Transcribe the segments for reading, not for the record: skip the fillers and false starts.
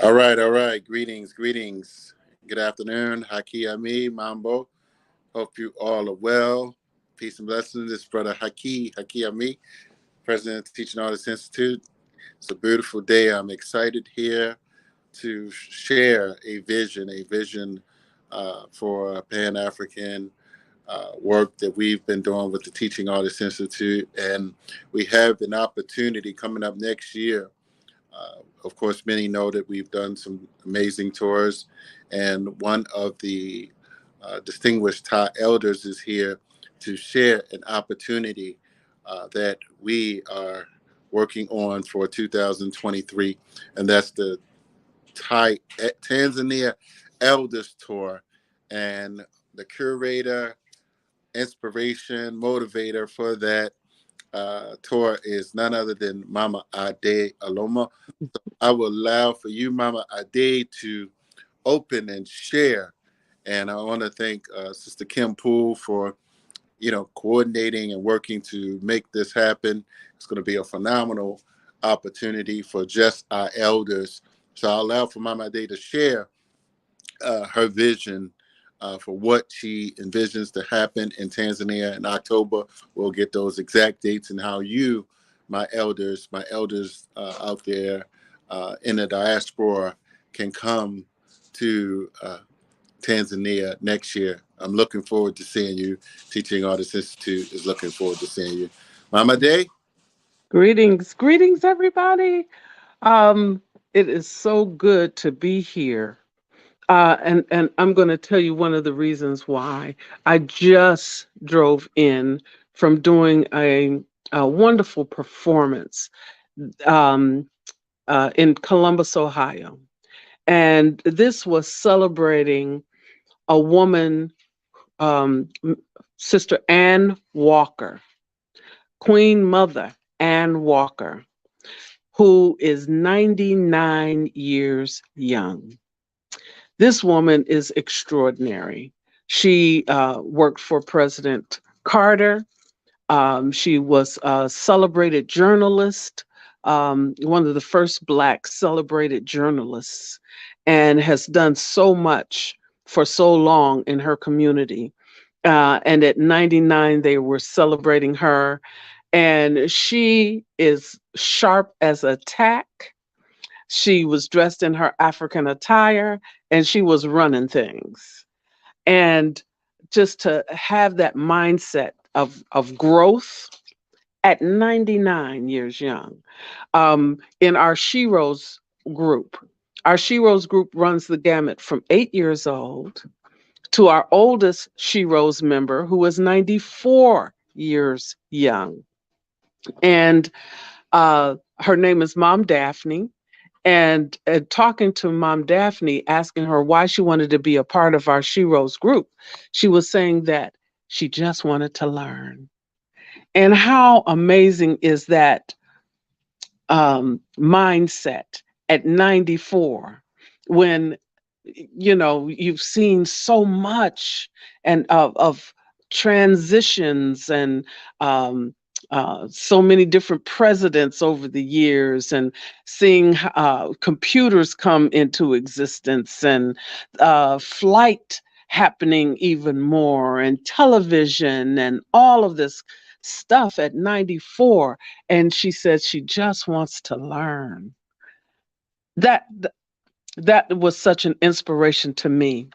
All right, all right. Greetings, greetings. Good afternoon. Haki Ami, Mambo. Hope you all are well. Peace and blessings. This is Brother Haki Ami, President of Teaching Artists Institute. It's a beautiful day. I'm excited here to share a vision for Pan African work that we've been doing with the Teaching Artists Institute. And we have an opportunity coming up next year. Of course, many know that we've done some amazing tours, and one of the distinguished Thai elders is here to share an opportunity that we are working on for 2023, and that's the Tanzania Elders Tour. And the curator, inspiration, motivator for that tour is none other than Mama Ade Aloma. I will allow for you, Mama Ade, to open and share. And I want to thank Sister Kim Poole for, coordinating and working to make this happen. It's going to be a phenomenal opportunity for just our elders. So I'll allow for Mama Ade to share her vision for what she envisions to happen in Tanzania in October. We'll get those exact dates and how you, my elders out there in the diaspora, can come to Tanzania next year. I'm looking forward to seeing you. Teaching Artists Institute is looking forward to seeing you. Mama Day? Greetings, everybody. Um, it is so good to be here. And I'm going to tell you one of the reasons why. I just drove in from doing a wonderful performance um, in Columbus, Ohio. And this was celebrating a woman, Sister Ann Walker, Queen Mother Ann Walker, who is 99 years young. This woman is extraordinary. She worked for President Carter. She was a celebrated journalist, one of the first Black celebrated journalists, and has done so much for so long in her community. And at 99, they were celebrating her. And she is sharp as a tack. She was dressed in her African attire and she was running things. And just to have that mindset of growth at 99 years young. In our Sheroes group, our Sheroes group runs the gamut from 8 years old to our oldest Sheroes member, who is 94 years young. And her name is Mom Daphne. And talking to Mom Daphne, asking her why she wanted to be a part of our Sheroes group, she was saying that she just wanted to learn. And how amazing is that mindset at 94 when you've seen so much and of transitions and so many different presidents over the years, and seeing computers come into existence, and flight happening even more, and television and all of this stuff at 94. And she said she just wants to learn. That that was such an inspiration to me.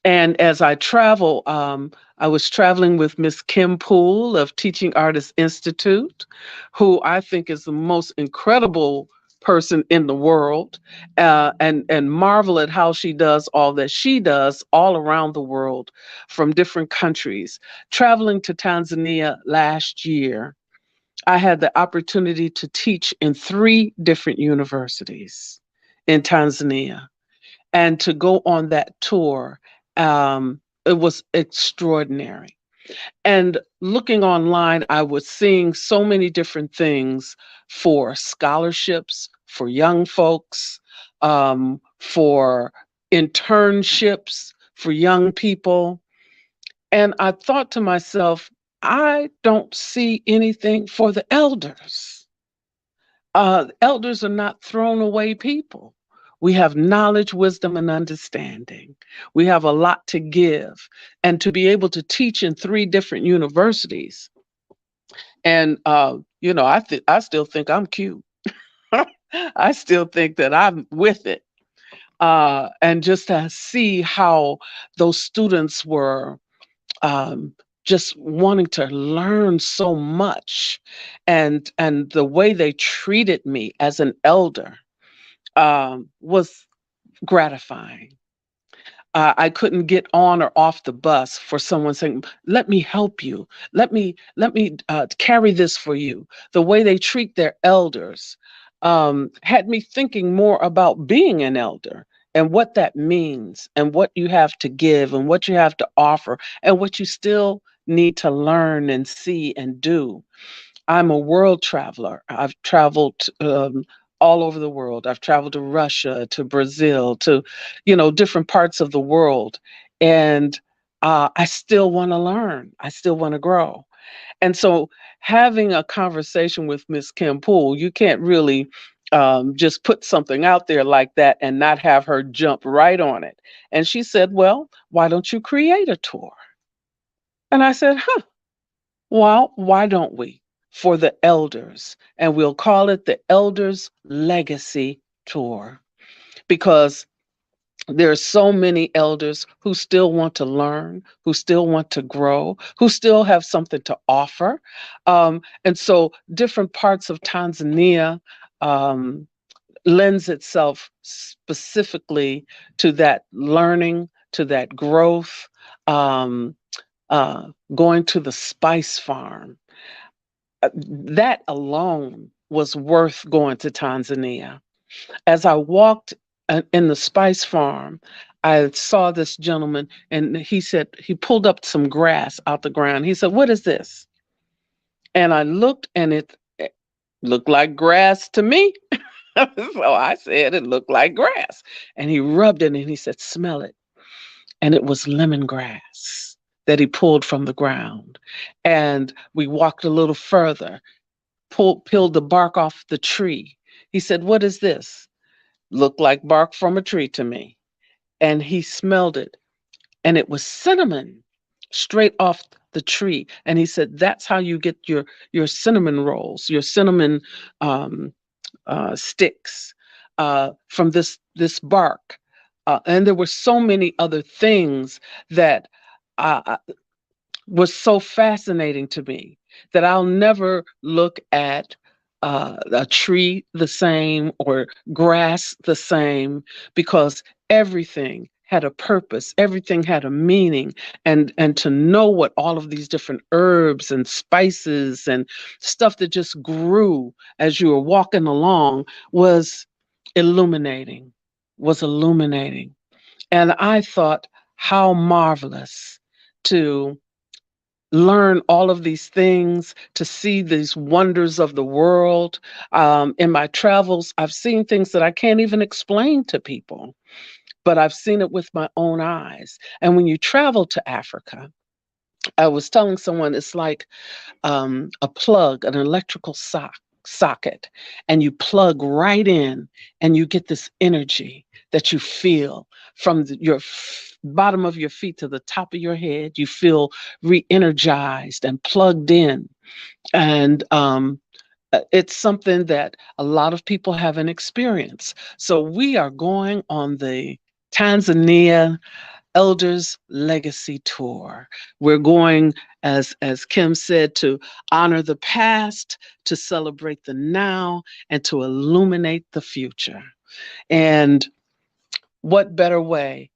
And as I travel, I was traveling with Miss Kim Poole of Teaching Artists Institute, who I think is the most incredible person in the world, and marvel at how she does all that she does all around the world from different countries. Traveling to Tanzania last year, I had the opportunity to teach in three different universities in Tanzania, and to go on that tour, it was extraordinary. And looking online, I was seeing so many different things for scholarships for young folks, for internships for young people. And I thought to myself, I don't see anything for the elders. Elders are not thrown away people. We have knowledge, wisdom, and understanding. We have a lot to give. And to be able to teach in three different universities, and I still think I'm cute. I still think that I'm with it. And just to see how those students were um, just wanting to learn so much, and the way they treated me as an elder was gratifying. I couldn't get on or off the bus for someone saying, "Let me help you. Let me carry this for you." The way they treat their elders had me thinking more about being an elder and what that means, and what you have to give, and what you have to offer, and what you still need to learn and see and do. I'm a world traveler. I've traveled all over the world. I've traveled to Russia, to Brazil, to, different parts of the world. And I still want to learn. I still want to grow. And so having a conversation with Miss Kim Poole, you can't really just put something out there like that and not have her jump right on it. And she said, "Well, why don't you create a tour?" And I said, "Huh. Well, why don't we? For the elders. And we'll call it the Elders Legacy Tour. Because there are so many elders who still want to learn, who still want to grow, who still have something to offer. And so different parts of Tanzania um, lends itself specifically to that learning, to that growth, um, going to the spice farm. That alone was worth going to Tanzania. As I walked in the spice farm, I saw this gentleman, and he said, he pulled up some grass out the ground. He said, "What is this?" And I looked, and it looked like grass to me. So I said, "It looked like grass." And he rubbed it, and he said, "Smell it." And it was lemongrass that he pulled from the ground. And we walked a little further, peeled the bark off the tree. He said, "What is this?" Looked like bark from a tree to me. And he smelled it, and it was cinnamon straight off the tree. And he said, "That's how you get your cinnamon rolls, your cinnamon um, sticks from this bark." And there were so many other things that uh, was so fascinating to me, that I'll never look at a tree the same, or grass the same, because everything had a purpose, everything had a meaning. And to know what all of these different herbs and spices and stuff that just grew as you were walking along was illuminating, and I thought, how marvelous to learn all of these things, to see these wonders of the world. In my travels, I've seen things that I can't even explain to people, but I've seen it with my own eyes. And when you travel to Africa, I was telling someone, it's like a plug, an electrical socket, and you plug right in, and you get this energy that you feel from your bottom of your feet to the top of your head. You feel re-energized and plugged in. And it's something that a lot of people haven't experienced. So we are going on the Tanzania Elders Legacy Tour. We're going, as Kim said, to honor the past, to celebrate the now, and to illuminate the future. And what better way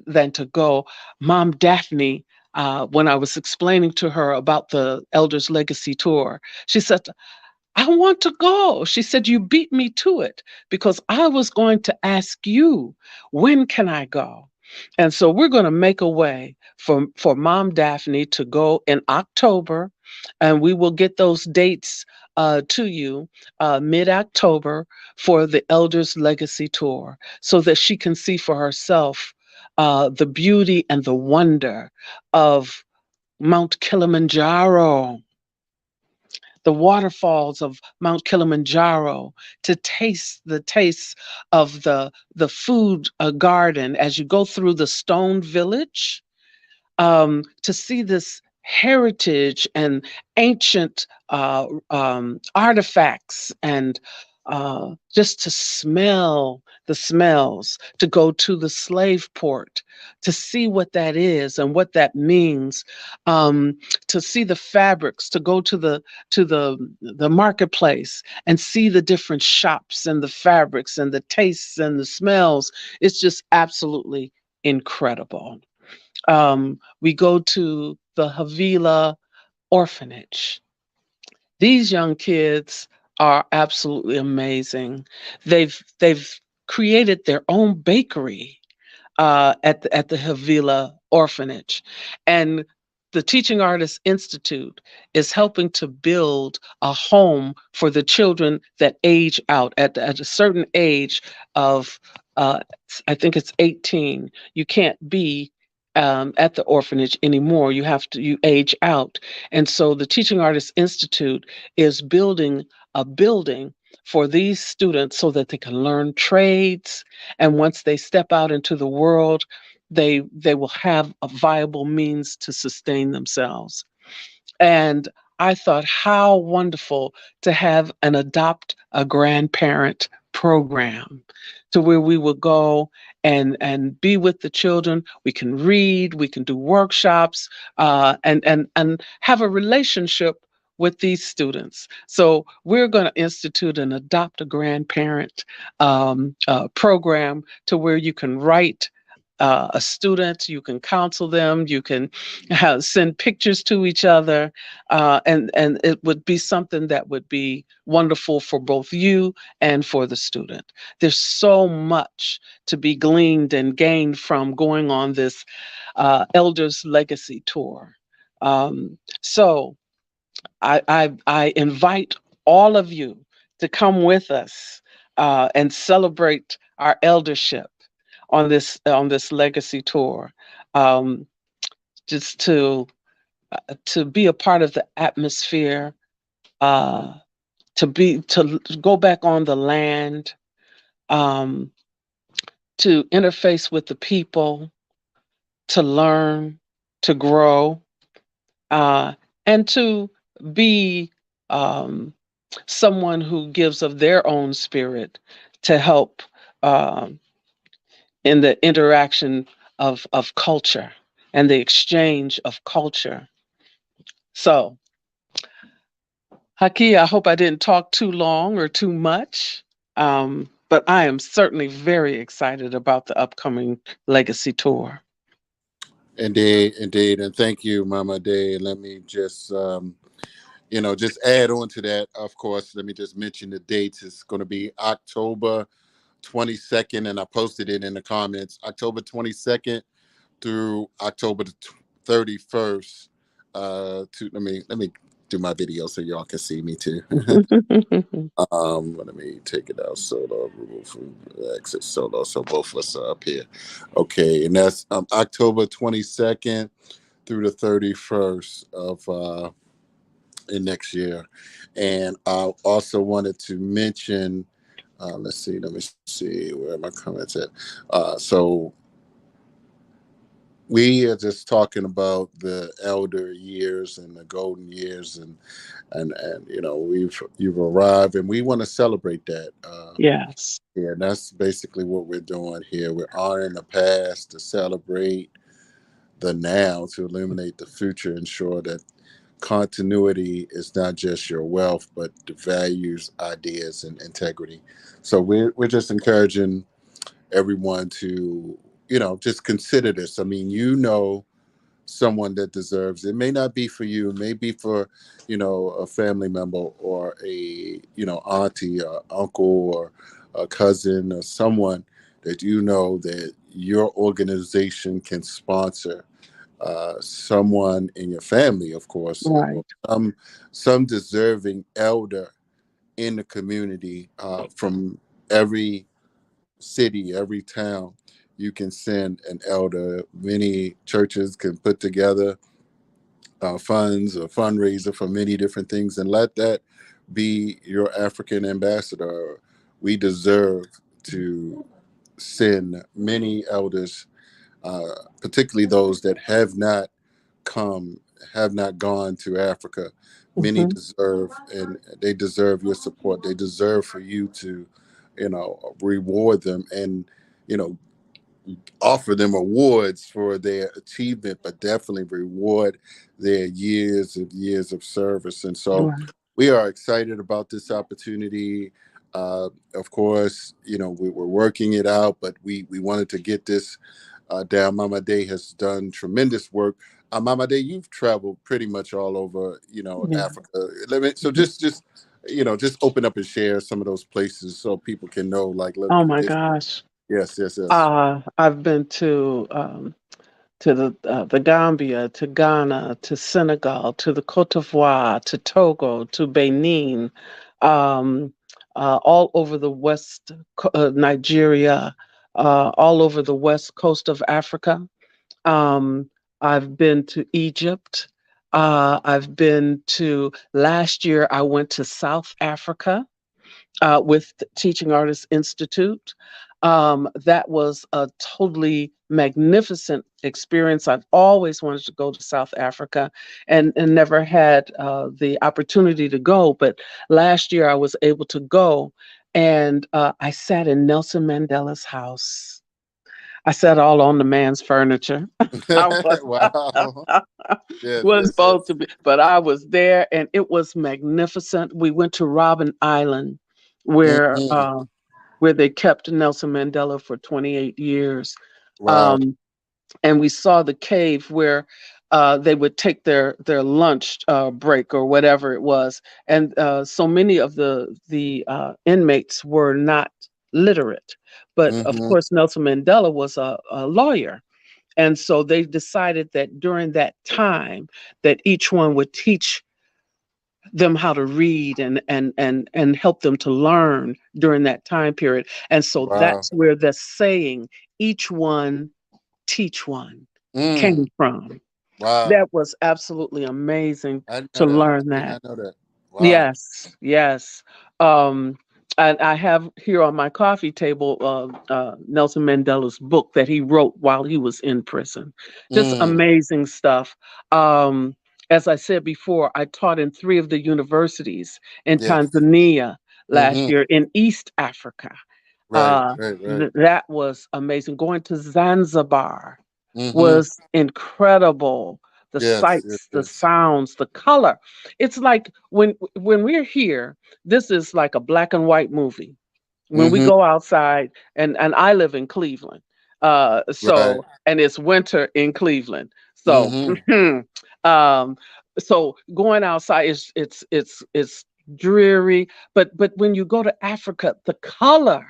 than to go? Mom Daphne, when I was explaining to her about the Elders Legacy Tour, she said, "I want to go." She said, "You beat me to it, because I was going to ask you, when can I go?" And so we're going to make a way for Mom Daphne to go in October, and we will get those dates to you mid-October for the Elders Legacy Tour, so that she can see for herself the beauty and the wonder of Mount Kilimanjaro. the waterfalls of Mount Kilimanjaro, to taste the taste of the food garden as you go through the stone village, to see this heritage and ancient artifacts, and just to smell the smells, to go to the slave port, to see what that is and what that means, um, to see the fabrics, to go to the marketplace and see the different shops and the fabrics and the tastes and the smells. It's just absolutely incredible. We go to the Havila orphanage. These young kids are absolutely amazing. They've created their own bakery at the Havila orphanage, and the Teaching Artists Institute is helping to build a home for the children that age out at a certain age of, uh, I think it's 18. You can't be at the orphanage anymore. You age out, and so the Teaching Artists Institute is building a building for these students so that they can learn trades, and once they step out into the world, they will have a viable means to sustain themselves. And I thought, how wonderful to have an adopt a grandparent program, to where we will go and be with the children. We can read, we can do workshops, and have a relationship with these students. So we're going to institute an adopt a grandparent program, to where you can write a student, you can counsel them, you can send pictures to each other, and it would be something that would be wonderful for both you and for the student. There's so much to be gleaned and gained from going on this Elders Legacy Tour. So I invite all of you to come with us and celebrate our eldership on this legacy tour, um, just to be a part of the atmosphere, uh, to go back on the land, um, to interface with the people, to learn, to grow, uh, and to be um, someone who gives of their own spirit to help um, in the interaction of culture and the exchange of culture. So, Haki, I hope I didn't talk too long or too much, but I am certainly very excited about the upcoming Legacy Tour. Indeed, indeed, and thank you, Mama Day. Let me just just add on to that. Of course, let me just mention the dates. It's going to be October 22nd, and I posted it in the comments. October 22nd through October the 31st. To let me do my video so y'all can see me too. Let me take it out. Solo, remove from exit solo. So both of us are up here. Okay, and that's October 22nd through the 31st of in next year. And I also wanted to mention. Let's see. Let me see where my comments at. So we are just talking about the elder years and the golden years, and you've arrived, and we want to celebrate that. Yes. Yeah, that's basically what we're doing here. We're honoring the past to celebrate the now, to illuminate the future, ensure that continuity is not just your wealth, but the values, ideas, and integrity. So we're just encouraging everyone to, just consider this. I mean, someone that deserves it. It may not be for you, it may be for, a family member, or a, auntie or uncle or a cousin, or someone that that your organization can sponsor, someone in your family, of course, or Right. some deserving elder in the community, from every city, every town. You can send an elder. Many churches can put together funds or fundraiser for many different things, and let that be your African ambassador. We deserve to send many elders, particularly those that come, have not gone to Africa. Many Mhm. deserve, and they deserve your support. They deserve for you to, reward them and, you know, offer them awards for their achievement, but definitely reward their years of service. And so Right. we are excited about this opportunity. Of course, we're working it out, but we wanted to get this down. Mama Day has done tremendous work. Mama Day, you've traveled pretty much all over, Yeah. Africa. So Mhm. just open up and share some of those places so people can know. Like, look, Oh my this. gosh. Yes, yes, yes. I've been to the Gambia, to Ghana, to Senegal, to the Cote d'Ivoire, to Togo, to Benin, um, all over the Nigeria, all over the west coast of Africa. Um, I've been to Egypt. I've been to, last year, I went to South Africa with the Teaching Artists Institute. That was a totally magnificent experience. I've always wanted to go to South Africa and never had the opportunity to go. But last year I was able to go, and I sat in Nelson Mandela's house. I sat all on the man's furniture. I was Wow. Yes, was yes, supposed yes. to be, but I was there, and it was magnificent. We went to Robben Island, where Hmm. uh, where they kept Nelson Mandela for 28 years. Wow. Um, and we saw the cave where they would take their lunch break or whatever it was, and so many of the inmates were not literate, but of Hmm. course Nelson Mandela was a lawyer, and so they decided that during that time that each one would teach them how to read and help them to learn during that time period. And so Wow. that's where the saying, each one teach one, Mm. came from. Wow. That was absolutely amazing I didn't know to that. learn I did that. not know that. Wow. Yes, yes. Um, and I have here on my coffee table Nelson Mandela's book that he wrote while he was in prison. Just Mm. amazing stuff. Um, as I said before, I taught in three of the universities in Yes. Tanzania last Hmm. year in East Africa. Right. Right. Right. That was amazing. Going to Zanzibar Hmm. was incredible. The Yes. Yes. sights, the Yes. sounds, the color. It's like when we're here, this is like a black and white movie. When we Hmm. go outside, and I live in Cleveland, Right. and it's winter in Cleveland, so Hmm. um, so going outside is it's dreary. But when you go to Africa, the color,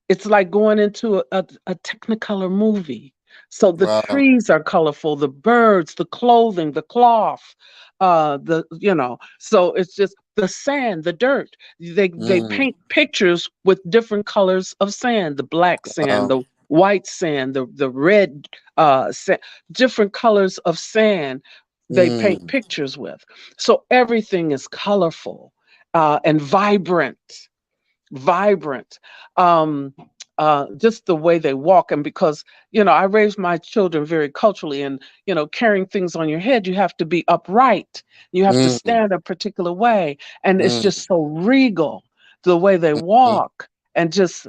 it's like going into a Technicolor movie. So the Wow. trees are colorful, the birds, the clothing, the cloth, so it's just the sand, the dirt. They Mm. paint pictures with different colors of sand, the black sand, Wow. the white sand, the red sand, different colors of sand they paint Mm. pictures with. So everything is colorful and vibrant. Um, just the way they walk, and because I raised my children very culturally, and carrying things on your head, you have to be upright. You have to Mm. stand a particular way, and it's Mm. just so regal the way they Mm. walk, and just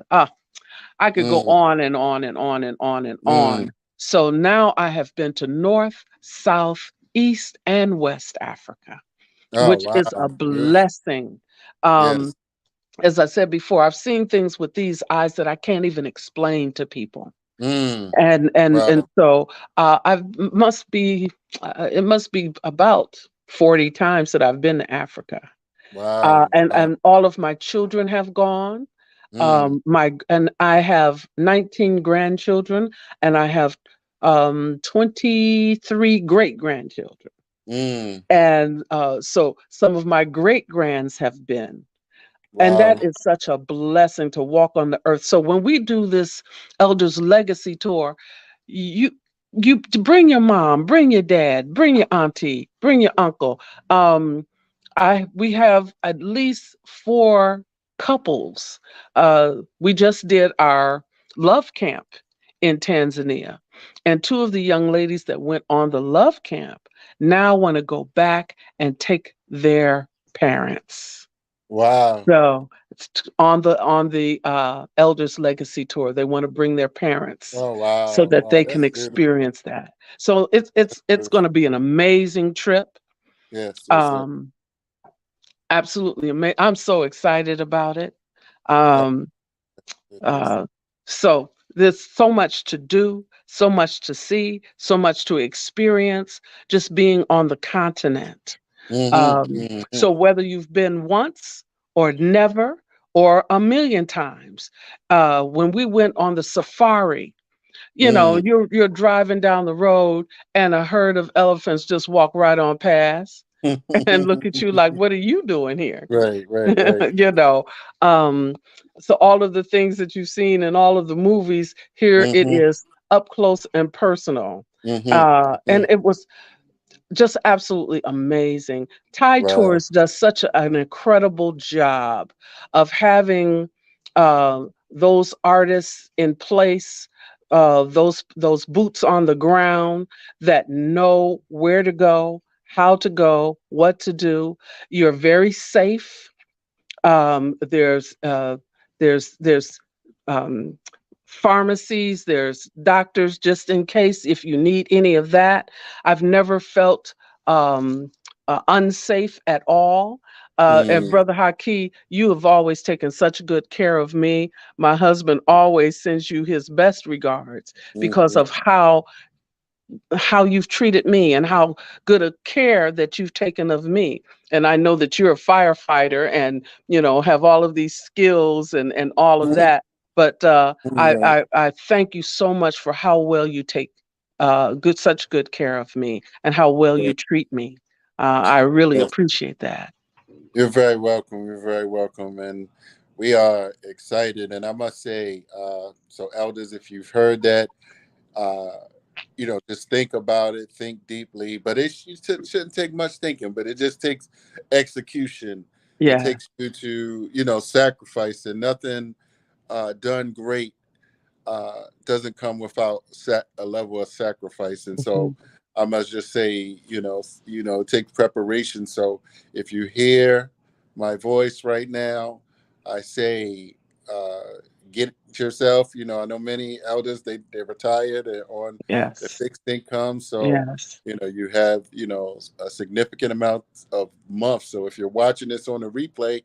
I could go Mm. on and on and on and on and Mm. on. So now I have been to North, South, East, and West Africa, Oh which is a wow. Yeah. blessing. Um, Yes. as I said before, I've seen things with these eyes that I can't even explain to people. Mm. And Wow. so I must be it must be about 40 times that I've been to Africa. Wow. Wow. And all of my children have gone. Mm. And I have 19 grandchildren, and I have 23 great grandchildren. Mm. And so some of my great grands have been. And that Wow. is such a blessing to walk on the earth. So when we do this Elders Legacy Tour, you you bring your mom, bring your dad, bring your auntie, bring your uncle. Um, we have at least four couples. We just did our love camp in Tanzania, and two of the young ladies that went on the love camp now want to go back and take their parents. Wow. So it's on the Elders Legacy Tour. They want to bring their parents Oh so wow. that Wow. they can That's beautiful. experience that. So it's going Beautiful. to be an amazing trip. Yes. Yes. Yes. Um, absolutely amazing. I'm so excited about it. Oh, Um, it is. uh, so there's so much to do, so much to see, so much to experience. Just being on the continent. Mm-hmm. Mm-hmm. So whether you've been once or never or a million times, when we went on the safari, Mm. you're driving down the road and a herd of elephants just walk right on past and look at you like, what are you doing here? Right. Right. Right. you know, um, so all of the things that you've seen in all of the movies, here it Mm-hmm. is up close and personal. Mm-hmm. And Mm-hmm. it was just absolutely amazing. Thai Wow. Tours does such an incredible job of having those artists in place, those boots on the ground that know where to go, how to go, what to do. You're very safe. There's um, pharmacies, there's doctors just in case if you need any of that. I've never felt um, unsafe at all. And Mm. Brother Haki, you have always taken such good care of me. My husband always sends you his best regards because Mm-hmm. of how you've treated me and how good a care that you've taken of me. And I know that you're a firefighter and have all of these skills and all of that. But Right. I thank you so much for how well you take such good care of me and how well you Right. treat me. I really Yes. appreciate that. You're very welcome. You're very welcome. And we are excited. And I must say, so elders, if you've heard that, uh, just think about it, think deeply. But shouldn't take much thinking, but it just takes execution. It Yeah, takes you to, sacrifice, and nothing done great doesn't come without a level of sacrifice. And so mhm, I must just say, it takes preparation. So if you hear my voice right now, I say, get yourself. I know many elders they retired and on the yes, fixed income, so yes, you have a significant amount of months. So if you're watching this on a replay,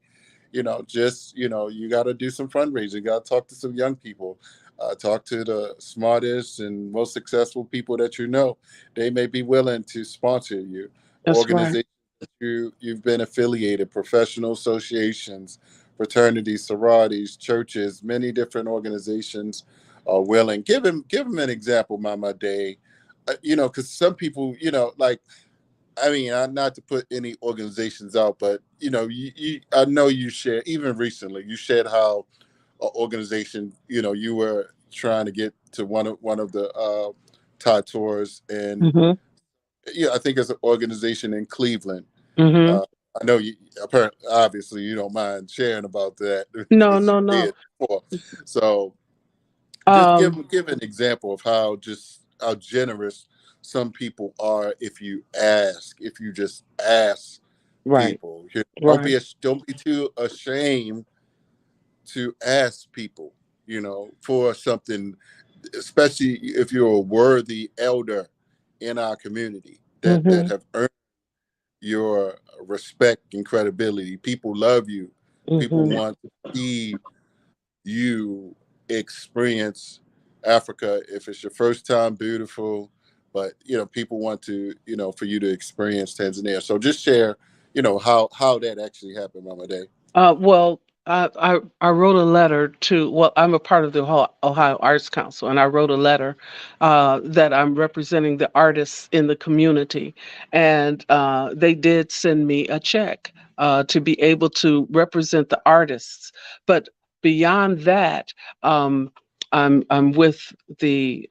just you got to do some fundraising. You got to talk to some young people, talk to the smartest and most successful people that you know. They may be willing to sponsor you. that's right. Organizations that you've been affiliated, professional associations, fraternities, sororities, churches, many different organizations are willing. Give him an example, Mama Day. Because some people, like, I mean, not to put any organizations out, but I know you share, even recently, you shared how an organization, you were trying to get to one of the Thai tours, and Hmm. yeah, I think it's an organization in Cleveland. Hmm. Uh, I know you, apparently, obviously, you don't mind sharing about that No, because you no, no. did before. So just give Um, give an example of how generous some people are if you just ask right, people. right. Don't be too ashamed to ask people, for something, especially if you're a worthy elder in our community that Hmm. have earned your respect and credibility. People love you. People Hmm. want to see you experience Africa. If it's your first time, beautiful. But people want to, for you to experience Tanzania. So just share, how that actually happened, Mama Day. Well, I wrote a letter to. Well, I'm a part of the Ohio Arts Council, and I wrote a letter that I'm representing the artists in the community, and they did send me a check to be able to represent the artists. But beyond that, um, I'm with the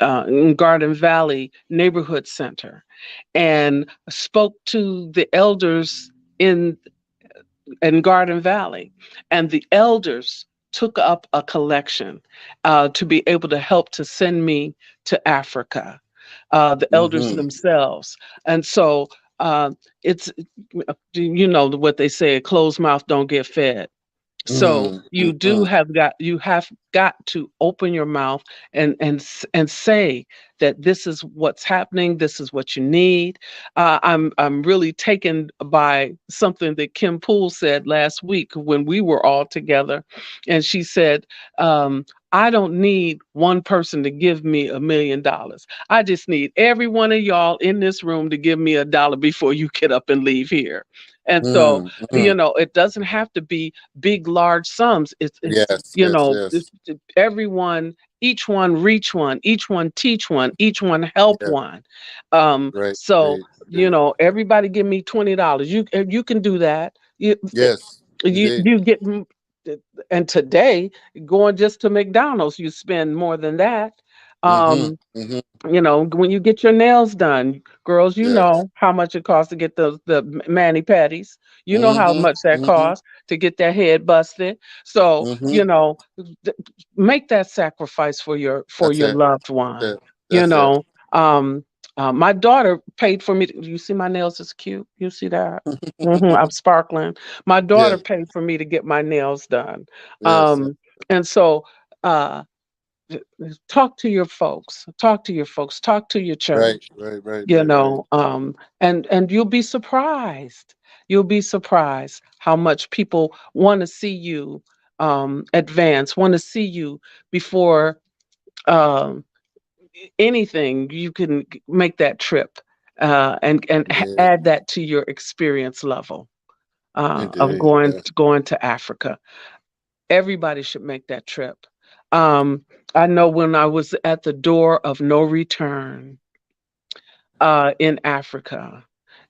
in Garden Valley Neighborhood Center and spoke to the elders in Garden Valley, and the elders took up a collection to be able to help to send me to Africa. The elders Mm-hmm. themselves, and so uh, it's you know what they say: a closed mouth don't get fed. So Mm-hmm. Mm-hmm. you have got to open your mouth and say that this is what's happening, this is what you need. I'm really taken by something that Kim Poole said last week when we were all together, and she said, I don't need one person to give me $1 million. I just need every one of y'all in this room to give me $1 before you get up and leave here. And so, Mm-hmm. it doesn't have to be big, large sums. It's Yes, yes, yes. everyone, each one reach one, each one teach one, each one help Yeah. one. Great, So great, great. everybody give me $20. You can do that. Yes, indeed. You get and today going just to McDonald's, you spend more than that. Mm-hmm. Um, Mm-hmm. when you get your nails done, girls, you Yes. know how much it costs to get the mani pedis. You know how Mm-hmm. much that Mm-hmm. costs to get that head busted. So, Mm-hmm. th- make that sacrifice for That's your it. loved That's one. it. You That's it. know, um, my daughter paid for me. You see my nails is cute. You see that? I'm sparkling. My daughter Yes, paid for me to get my nails done. yes. Um, and so, uh, talk to your folks, talk to your Right, church, right, right, right, right. and you'll be surprised. You'll be surprised how much people want to see you advance, want to see you before um, anything. You can make that trip Indeed. add that to your experience level of Indeed. Yes. going to Africa. Everybody should make that trip. Um, I know when I was at the door of no return in Africa,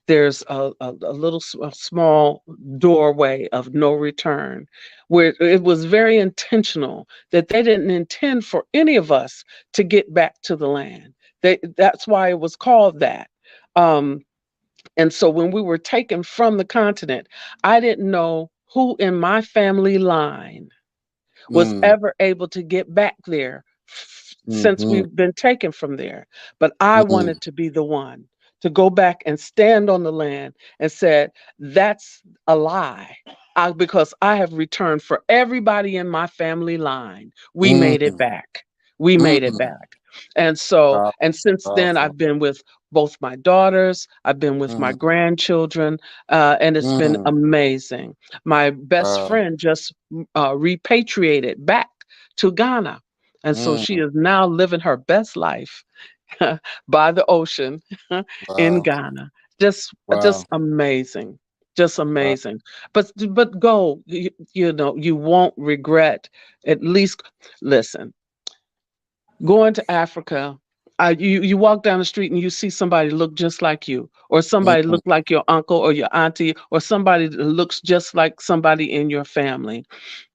there's a little a small doorway of no return where it was very intentional that they didn't intend for any of us to get back to the land. That's why it was called that. Um, and so when we were taken from the continent, I didn't know who in my family line was Mm, ever able to get back there since mm-hmm. we've been taken from there. But I Mm, wanted to be the one to go back and stand on the land and said, that's a lie. Because I have returned for everybody in my family line. We made it mm, back. We made it mm. back. And so, Pow- and since then, Powerful. I've been with both my daughters, I've been with my Mm, grandchildren, and it's been mm. amazing. My best Wow. friend just repatriated back to Ghana. And so she Mm, is now living her best life by the ocean in wow. Ghana. Just Wow. amazing. Just Wow. amazing. But go, you won't regret. At least listen, going to Africa, you walk down the street and you see somebody look just like you, or somebody Mm, look like your uncle or your auntie, or somebody that looks just like somebody in your family.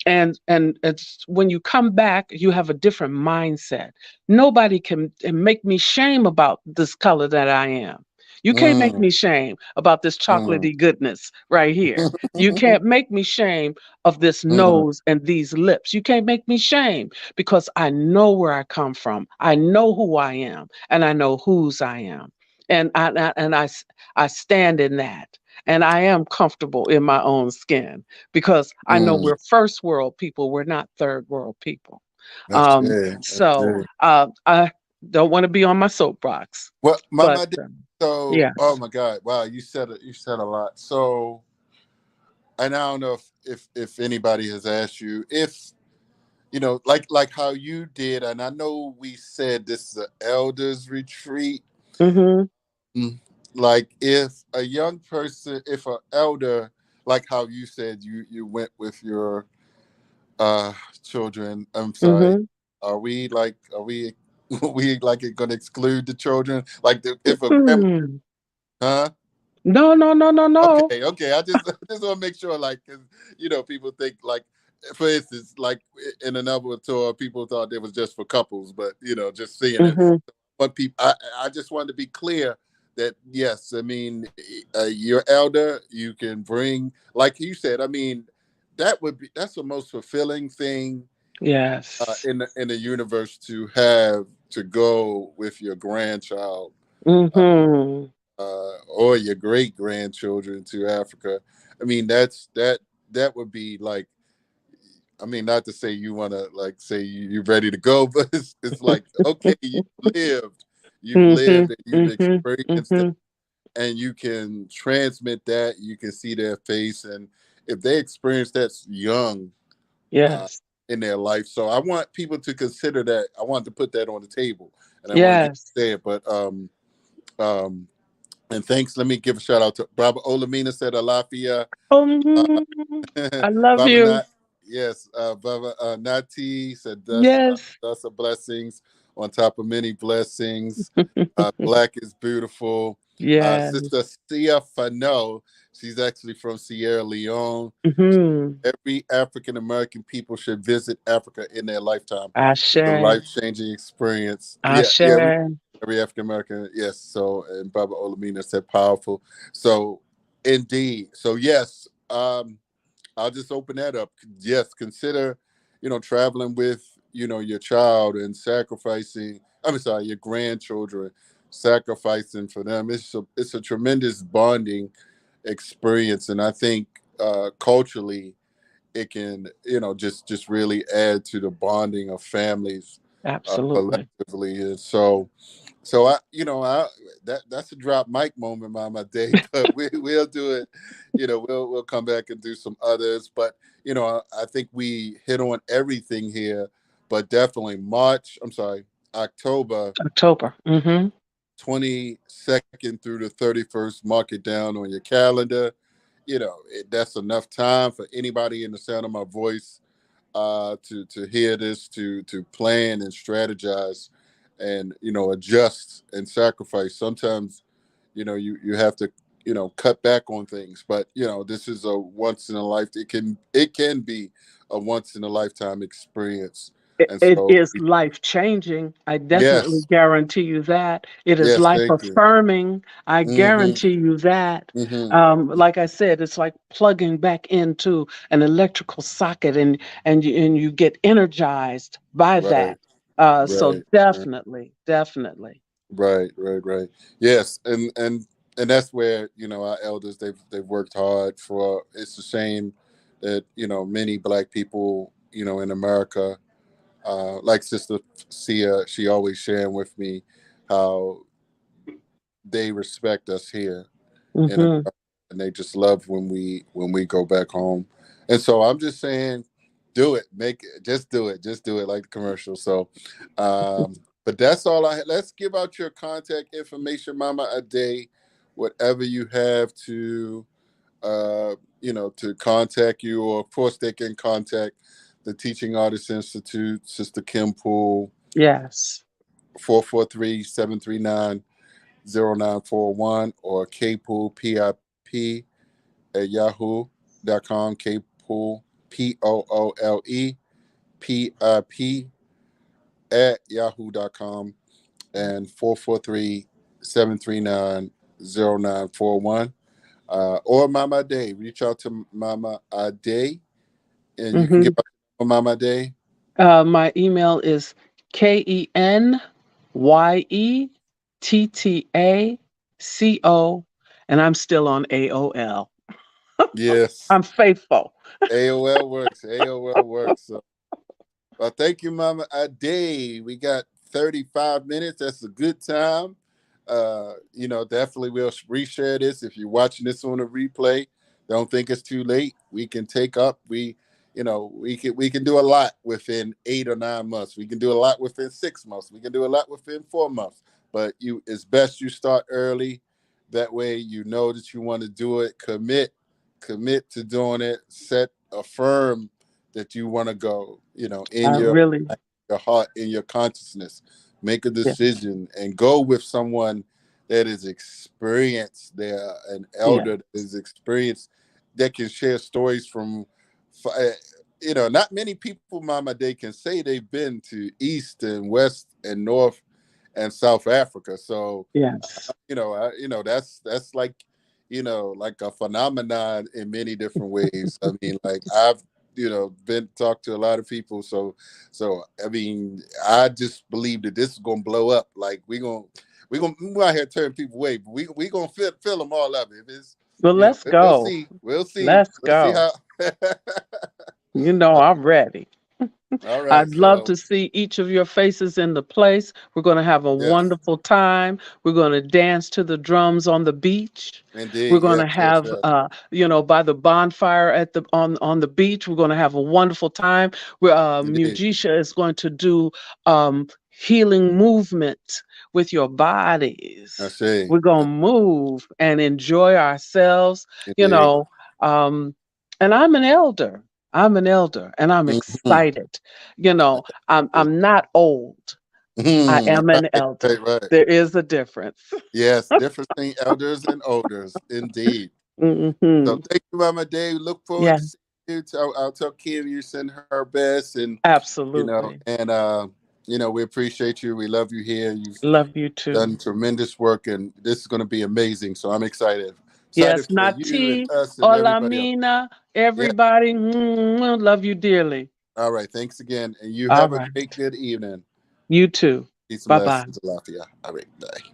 And it's when you come back you have a different mindset. Nobody can make me shame about this color that I am. You can't make mm, me shame about this mm. chocolatey goodness right here. You can't make me shame of this Mm, nose and these lips. You can't make me shame because I know where I come from. I know who I am and I know whose I am. And I stand in that, and I am comfortable in my own skin because I know mm. we're first world people, we're not third world people. That's it. That's So it. I don't want to be on my soapbox, Well, but Mama did. So, oh yes. my God, wow, you said a lot. So, and I don't know if anybody has asked you if like how you did, and I know we said this is an elders retreat. Mm-hmm. Mm, like if a young person, if an elder, like how you said you went with your uh children. I'm sorry. Mm-hmm. Are we we like it gonna exclude the children? Like if a grandma, Mm. huh? No, no, no, no, no. Okay, okay. I just I just want to make sure, like, 'cause, people think like for instance, like in another tour, people thought it was just for couples, but just seeing it. Hmm. But people, I just wanted to be clear that yes, I mean, you're elder, you can bring, like you said, I mean, that's the most fulfilling thing Yes. in the universe to have to go with your grandchild uh, Hmm. or your great grandchildren to Africa. I mean, that would be like, I mean, not to say you want to like say you're ready to go, but it's like, okay, you've Hmm. lived and you've Hmm. experienced it, Hmm. and you can transmit that. You can see their face, and if they experience that young uh, Yes. in their life, so I want people to consider that. I want to put that on the table, and I want you to Yes. say it. But um, and thanks. Let me give a shout out to Baba Olamina said Alafia. Oh, I love Baba you. Nat, yes, Baba Nati said Yes. that's a blessings on top of many blessings. Black is beautiful. Sister Yes. Sia Fano, she's actually from Sierra Leone. Hmm. Every African American people should visit Africa in their lifetime. It's a Ashe. life changing experience. Yeah, yeah. Ashe. Every African American, yes. So, and Baba Olamina said powerful. So, indeed. So, yes. I'll just open that up. Yes, consider, traveling with, your child and sacrificing. I'm sorry, your grandchildren, sacrificing for them. It's a tremendous bonding experience, and I think culturally it can, just really add to the bonding of families Absolutely. collectively. And so that's a drop mic moment by my day, but we'll do it. We'll come back and do some others. But I think we hit on everything here. But definitely October October. Hmm. 22nd through the 31st. Mark it down on your calendar. That's enough time for anybody in the sound of my voice to hear this, to plan and strategize, and adjust and sacrifice. Sometimes you have to cut back on things, but this is a once in a life. It can be a once in a lifetime experience, It, and it so is life changing. I definitely yes, guarantee you that. It is yes, life thank you. affirming. I Hmm. guarantee you that. Hmm. Like I said, it's like plugging back into an electrical socket, and you get energized by Right, that. So right, right. definitely, definitely. Right, right, right. Yes, and that's where our elders they've worked hard for. It's a shame that many Black people in America, like Sister Sia, she always sharing with me how they respect us here in Hmm. America, and they just love when we go back home. And so I'm just saying, do it, just do it like the commercial. So, but that's all I. Let's give out your contact information, Mama Ade, whatever you have to contact you, or of course they can contact the Teaching Artists Institute, Sister Kim Poole, Yes. 443-739-0941, or kpool pip at yahoo.com. Kpool POOLE PIP at yahoo.com, and 443-739-0941. Or Mama Day. Reach out to Mama Day, and you can Hmm. get Mama Day. My email is KENYETTACO, and I'm still on AOL. Yes, I'm faithful. AOL works. AOL works. So, well, thank you, Mama Ade. We got 35 minutes. That's a good time. Definitely we'll reshare this. If you're watching this on a replay, don't think it's too late. We can take up. We can do a lot within 8 or 9 months. We can do a lot within 6 months. We can do a lot within 4 months. But it's best you start early. That way you know that you want to do it. Commit to doing it. Affirm that you want to go, in I really, your heart, in your consciousness. Make a yeah, decision and go with someone that is experienced. They're an yeah, elder that is experienced, that can share stories from not many people, Mama, they can say they've been to East and West and North and South Africa. So, Yes. that's like, like a phenomenon in many different ways. I mean, like I've, been talked to a lot of people. So I mean, I just believe that this is gonna blow up. Like we out here turn people away, but we gonna fill them all up. If it's, Well, let's we'll go. see, we'll see, Let's we'll see go. how. I'm ready. All right, I'd love so to see each of your faces in the place. We're going to have a yes, wonderful time. We're going to dance to the drums on the beach. We're indeed, going yes, to yes, have, yes, by the bonfire at the on the beach. We're going to have a wonderful time. Where indeed. Mugisha is going to do healing movement with your I bodies. see, We're going to move and enjoy ourselves. You indeed. know, um, and I'm an elder. I'm an elder, and I'm Hmm. excited. I'm not old. I am an Right, elder. right, right. There is a difference. Yes, difference between elders and elders, indeed. So Hmm. thank you, Mama Dave. Look forward Yeah, to seeing you. I'll tell Kim you send her best, and absolutely. and we appreciate you. We love you here. You've Love you done too. tremendous work, and this is going to be amazing. So I'm excited, excited Yes, for you and Nati, us and everybody else. Olamina, Yeah. everybody. Love you dearly. All right. Thanks again, and you All have a right. great, good evening. You too. Peace and Bye bye. blessings, Alafia. All right. Bye.